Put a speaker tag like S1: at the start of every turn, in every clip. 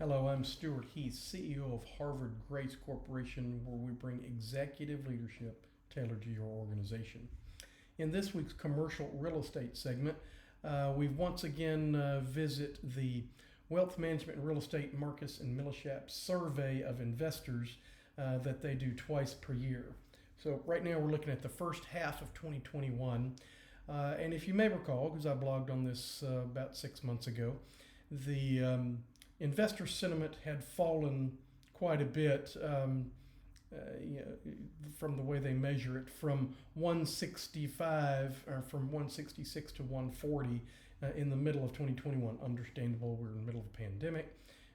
S1: Hello, I'm Stewart Heath, CEO of Harvard Grace Corporation, where we bring executive leadership tailored to your organization. In this week's commercial real estate segment, we once again visit the Wealth Management and Real Estate Marcus and Millichap survey of investors that they do twice per year. So right now we're looking at the first half of 2021. And if you may recall, because I blogged on this about 6 months ago, the investor sentiment had fallen quite a bit from the way they measure it, from 165 or from 166 to 140 in the middle of 2021. Understandable, we're in the middle of a pandemic,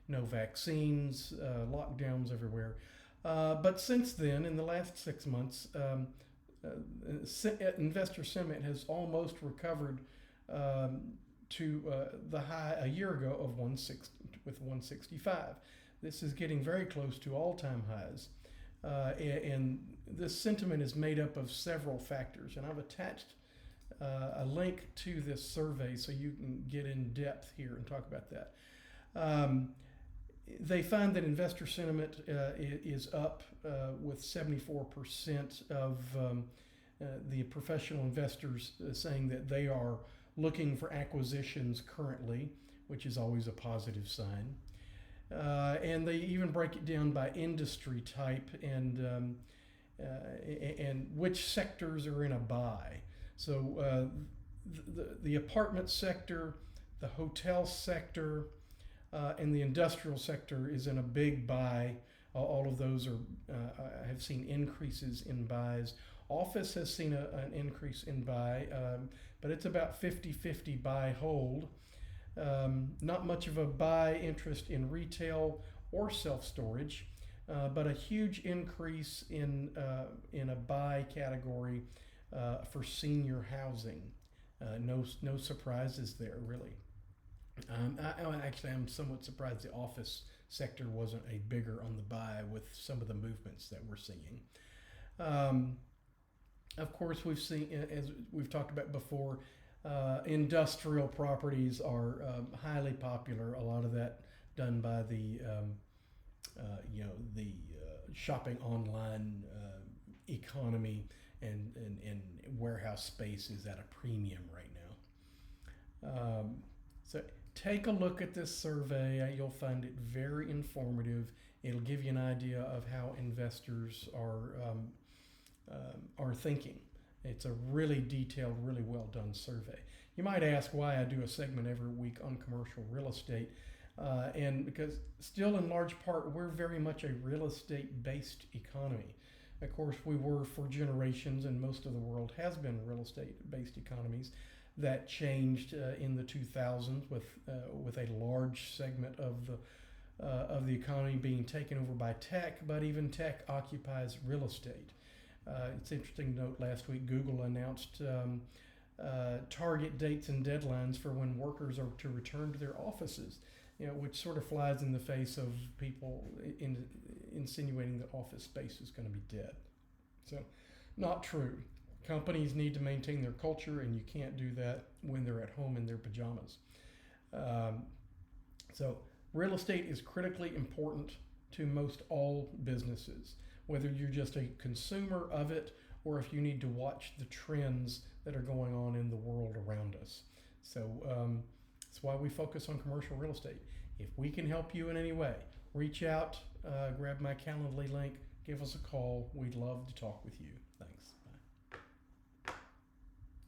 S1: no vaccines, lockdowns everywhere. But since then, in the last 6 months, investor sentiment has almost recovered to the high a year ago of 165. This is getting very close to all-time highs. And this sentiment is made up of several factors. And I've attached a link to this survey so you can get in depth here and talk about that. They find that investor sentiment is up with 74% of the professional investors saying that they are looking for acquisitions currently, which is always a positive sign. And they even break it down by industry type and which sectors are in a buy. So the apartment sector, the hotel sector, and the industrial sector is in a big buy. All of those have seen increases in buys. Office has seen an increase in buy, but it's about 50-50 buy hold. Not much of a buy interest in retail or self-storage, but a huge increase in a buy category for senior housing. No surprises there, really. I'm somewhat surprised the office sector wasn't a bigger on the buy with some of the movements that we're seeing. Of course, we've seen, as we've talked about before, industrial properties are highly popular. A lot of that done by the shopping online economy, and warehouse space is at a premium right now. So take a look at this survey. You'll find it very informative. It'll give you an idea of how investors are thinking. It's a really detailed, really well done survey. You might ask why I do a segment every week on commercial real estate. And because still in large part, we're very much a real estate based economy. Of course, we were for generations, and most of the world has been real estate based economies. That changed in the 2000s with a large segment of the economy being taken over by tech, but even tech occupies real estate. It's interesting to note last week Google announced target dates and deadlines for when workers are to return to their offices, which sort of flies in the face of people insinuating that office space is going to be dead. So, not true. Companies need to maintain their culture, and you can't do that when they're at home in their pajamas. So real estate is critically important to most all businesses, whether you're just a consumer of it or if you need to watch the trends that are going on in the world around us. So that's why we focus on commercial real estate. If we can help you in any way, reach out, grab my Calendly link, give us a call. We'd love to talk with you. Thanks.